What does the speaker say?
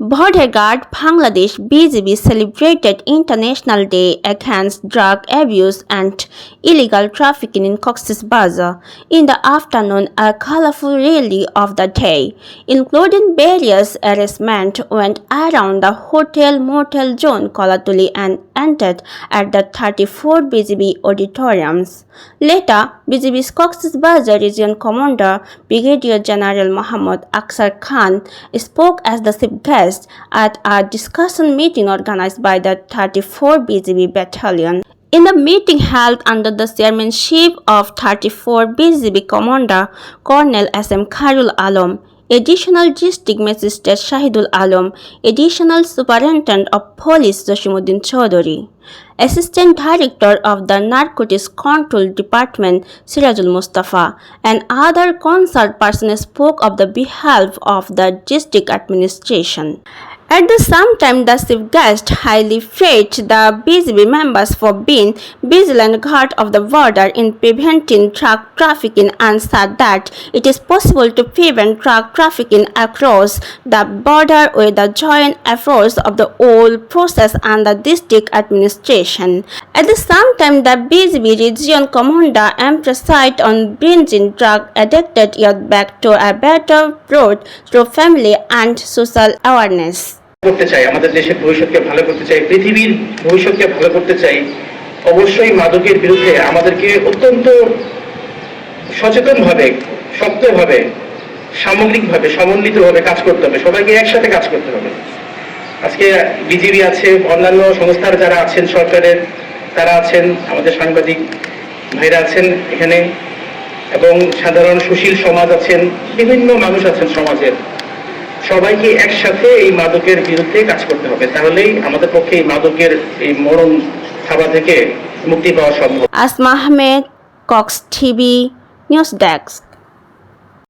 Bodhghat, Bangladesh. BGB celebrated International Day Against Drug Abuse and Illegal Trafficking in Cox's Bazar. In the afternoon, a colorful rally of the day, including various arrangements, went around the Hotel Motel Zone Kolatuli and ended at the 34 BGB auditoriums. Later, BGB's Cox's Bazar Region Commander Brigadier General Muhammad Aksar Khan spoke as the chief guest at a discussion meeting organized by the 34 BGB Battalion. In the meeting held under the chairmanship of 34 BGB Commander Colonel SM Khairul Alam, Additional District Magistrate Shahidul Alam, Additional Superintendent of Police Jasimuddin Chaudhary, Assistant Director of the Narcotics Control Department Sirajul Mustafa, and other concerned persons spoke on the behalf of the district administration. At the same time, the chief guest highly praised the BGB members for being vigilant guard of the border in preventing drug trafficking and said that it is possible to prevent drug trafficking across the border with the joint efforts of the whole process and the district administration. At the same time, the BGB region commander emphasized on bringing drug-addicted youth back to a better road through family and social awareness. করতে চাই, আমাদের দেশের ভবিষ্যৎকে ভালো করতে চাই, পৃথিবীর ভবিষ্যৎকে ভালো করতে চাই, অবশ্যই মাদকের বিরুদ্ধে আমাদেরকে অত্যন্ত সচেতনভাবে, শক্তভাবে, সামগ্রিকভাবে, সমন্বিতভাবে কাজ করতে হবে। সবাইকে একসাথে কাজ করতে হবে। আজকে বিজিবি আছে, অন্যান্য সংস্থার যারা আছেন, সরকারের তারা আছেন, আমাদের সাংবাদিক ভাইরা আছেন এখানে, এবং সাধারণ সুশীল সমাজ আছেন, বিভিন্ন মানুষ আছেন সমাজের। সবাইকে একসাথে এই মাদকের বিরুদ্ধে কাজ করতে হবে, তাহলেই আমাদের পক্ষে এই মাদকের এই মরণ থাবা থেকে মুক্তি পাওয়া সম্ভব। Asma Ahmed, Cox TV, News Desk.